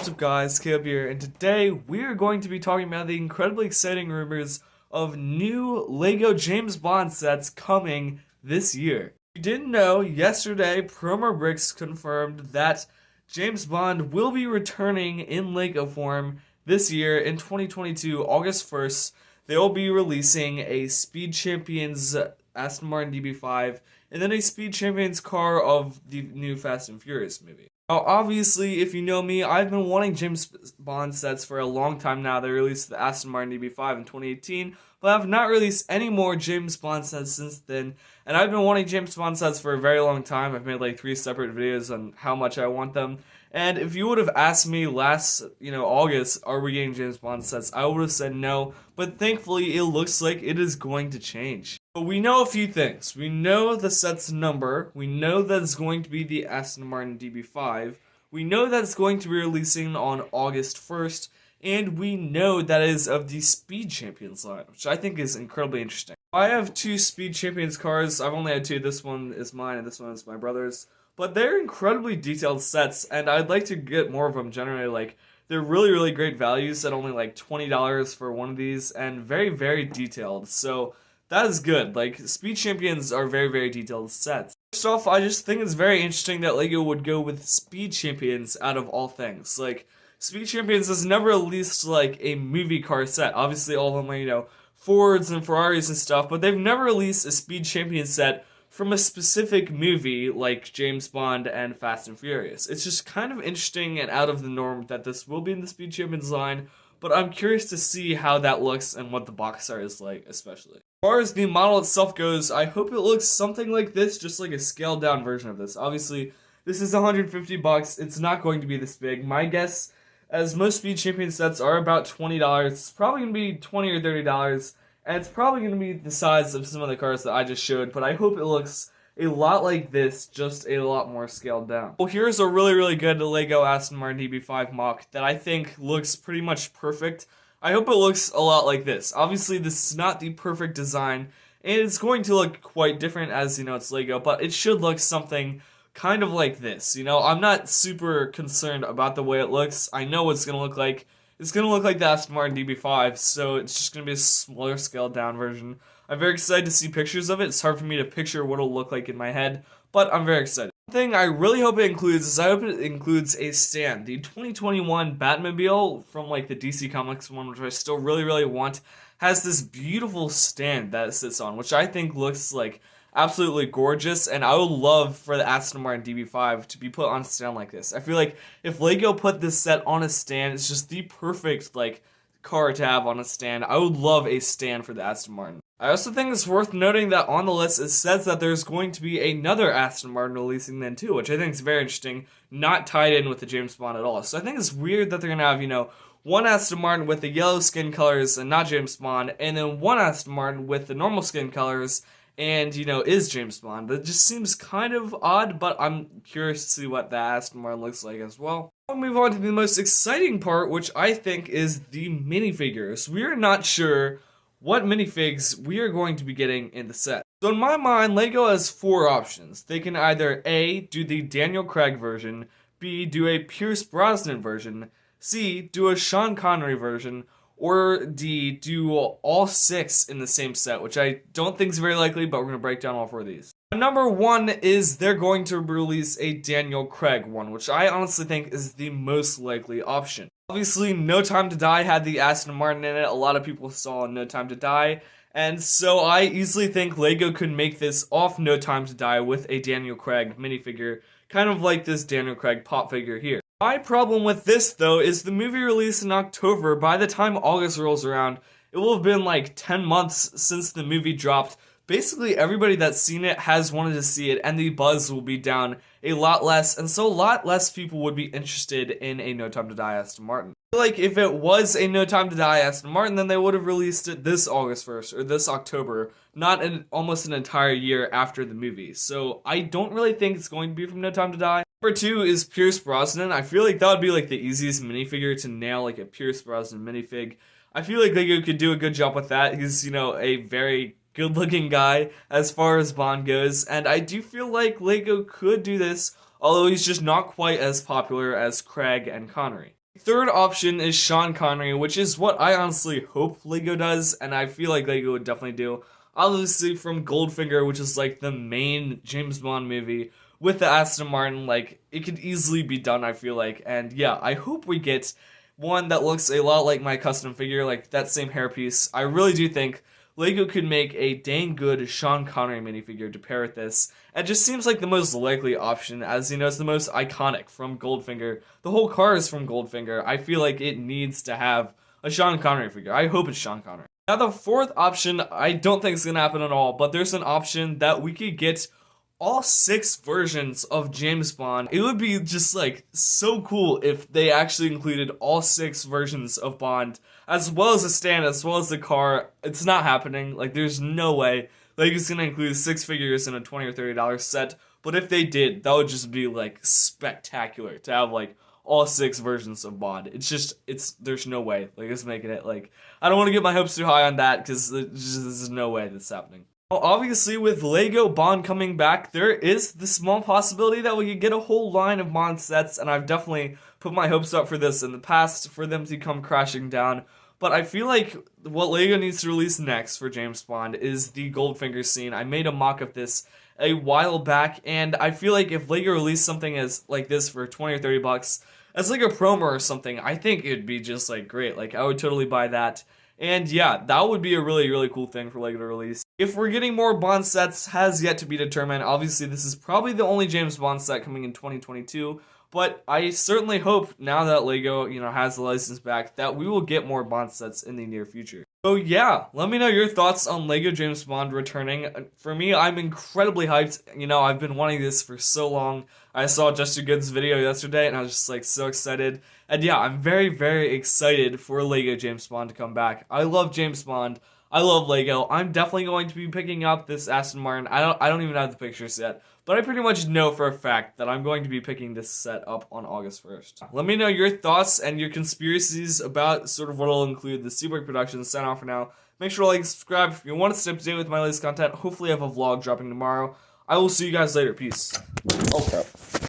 What's up guys, Caleb here, and today we are going to be talking about the incredibly exciting rumors of new LEGO James Bond sets coming this year. If you didn't know, yesterday Promo Bricks confirmed that James Bond will be returning in LEGO form this year in 2022, August 1st. They will be releasing a Speed Champions Aston Martin DB5 and then a Speed Champions car of the new Fast and Furious movie. Now, obviously, if you know me, I've been wanting James Bond sets for a long time now. They released the Aston Martin DB5 in 2018, but have not released any more James Bond sets since then. And I've been wanting James Bond sets for a very long time. I've made like 3 separate videos on how much I want them. And if you would have asked me last, August, are we getting James Bond sets, I would have said no. But thankfully, it looks like it is going to change. But we know a few things. We know the set's number. We know that it's going to be the Aston Martin DB5. We know that it's going to be releasing on August 1st. And we know that it is of the Speed Champions line, which I think is incredibly interesting. I have 2 Speed Champions cars. I've only had 2. This one is mine and this one is my brother's. But they're incredibly detailed sets, and I'd like to get more of them generally. Like, they're really, really great values at only like $20 for one of these, and very, very detailed. So that is good. Like, Speed Champions are very, very detailed sets. First off, I just think it's very interesting that LEGO would go with Speed Champions out of all things. Like, Speed Champions has never released like a movie car set. Obviously, all of them are, Fords and Ferraris and stuff, but they've never released a Speed Champions set from a specific movie like James Bond and Fast and Furious. It's just kind of interesting and out of the norm that this will be in the Speed Champions line, but I'm curious to see how that looks and what the box art is like, especially. As far as the model itself goes, I hope it looks something like this, just like a scaled down version of this. Obviously, this is $150. It's not going to be this big. My guess, as most Speed Champions sets are about $20, it's probably going to be $20 or $30. And it's probably going to be the size of some of the cars that I just showed, but I hope it looks a lot like this, just a lot more scaled down. Well, here's a really, really good LEGO Aston Martin DB5 mock that I think looks pretty much perfect. I hope it looks a lot like this. Obviously, this is not the perfect design, and it's going to look quite different as, it's LEGO, but it should look something kind of like this. I'm not super concerned about the way it looks. I know what it's going to look like. It's going to look like the Aston Martin DB5, so it's just going to be a smaller scaled down version. I'm very excited to see pictures of it. It's hard for me to picture what it'll look like in my head, but I'm very excited. One thing I really hope it includes is I hope it includes a stand. The 2021 Batmobile from like the DC Comics one, which I still really, really want, has this beautiful stand that it sits on, which I think looks like absolutely gorgeous, and I would love for the Aston Martin DB5 to be put on a stand like this. I feel like if LEGO put this set on a stand, it's just the perfect car to have on a stand. I would love a stand for the Aston Martin. I also think it's worth noting that on the list it says that there's going to be another Aston Martin releasing then too, which I think is very interesting, not tied in with the James Bond at all. So I think it's weird that they're going to have, one Aston Martin with the yellow skin colors and not James Bond, and then one Aston Martin with the normal skin colors and, is James Bond. That just seems kind of odd, but I'm curious to see what that Aston Martin looks like as well. I'll move on to the most exciting part, which I think is the minifigures. We are not sure what minifigs we are going to be getting in the set. So in my mind, LEGO has 4 options. They can either A, do the Daniel Craig version, B, do a Pierce Brosnan version, C, do a Sean Connery version, or D, do all 6 in the same set, which I don't think is very likely, but we're going to break down all 4 of these. Number 1 is they're going to release a Daniel Craig one, which I honestly think is the most likely option. Obviously, No Time to Die had the Aston Martin in it. A lot of people saw No Time to Die, and so I easily think LEGO could make this off No Time to Die with a Daniel Craig minifigure, kind of like this Daniel Craig pop figure here. My problem with this, though, is the movie released in October. By the time August rolls around, it will have been like 10 months since the movie dropped. Basically, everybody that's seen it has wanted to see it, and the buzz will be down a lot less, and so a lot less people would be interested in a No Time to Die Aston Martin. I feel like if it was a No Time to Die Aston Martin, then they would have released it this August 1st, or this October, not almost an entire year after the movie. So I don't really think it's going to be from No Time to Die. Number 2 is Pierce Brosnan. I feel like that would be like the easiest minifigure to nail, like a Pierce Brosnan minifig. I feel like LEGO could do a good job with that. He's, a very good-looking guy as far as Bond goes, and I do feel like LEGO could do this, although he's just not quite as popular as Craig and Connery. Third option is Sean Connery, which is what I honestly hope LEGO does, and I feel like LEGO would definitely do. Obviously from Goldfinger, which is like the main James Bond movie, with the Aston Martin, like, it could easily be done, I feel like. And yeah, I hope we get one that looks a lot like my custom figure, like that same hairpiece. I really do think LEGO could make a dang good Sean Connery minifigure to pair with this. It just seems like the most likely option, as you know, it's the most iconic from Goldfinger. The whole car is from Goldfinger. I feel like it needs to have a Sean Connery figure. I hope it's Sean Connery. Now, the fourth option, I don't think it's going to happen at all, but there's an option that we could get all 6 versions of James Bond. It would be just like so cool if they actually included all 6 versions of Bond, as well as the stand, as well as the car. It's not happening. Like, there's no way. Like, it's gonna include 6 figures in a $20 or $30 set. But if they did, that would just be like spectacular to have like all 6 versions of Bond. There's no way. Like, it's making it like, I don't want to get my hopes too high on that because there's no way that's happening. Well, obviously, with LEGO Bond coming back, there is the small possibility that we could get a whole line of Bond sets, and I've definitely put my hopes up for this in the past, for them to come crashing down. But I feel like what LEGO needs to release next for James Bond is the Goldfinger scene. I made a mock of this a while back, and I feel like if LEGO released something as like this for 20 or 30 bucks, as like a promo or something, I think it'd be just like great. Like, I would totally buy that. And yeah, that would be a really, really cool thing for LEGO to release. If we're getting more Bond sets has yet to be determined. Obviously, this is probably the only James Bond set coming in 2022. But I certainly hope, now that LEGO, has the license back, that we will get more Bond sets in the near future. So yeah, let me know your thoughts on LEGO James Bond returning. For me, I'm incredibly hyped. I've been wanting this for so long. I saw Just Too Good's video yesterday, and I was just like so excited. And yeah, I'm very, very excited for LEGO James Bond to come back. I love James Bond. I love LEGO. I'm definitely going to be picking up this Aston Martin. I don't even have the pictures yet, but I pretty much know for a fact that I'm going to be picking this set up on August 1st. Let me know your thoughts and your conspiracies about sort of what will include the Seaberg Productions. Sign off for now. Make sure to like and subscribe if you want to stay up to date with my latest content. Hopefully I have a vlog dropping tomorrow. I will see you guys later. Peace. Oh crap.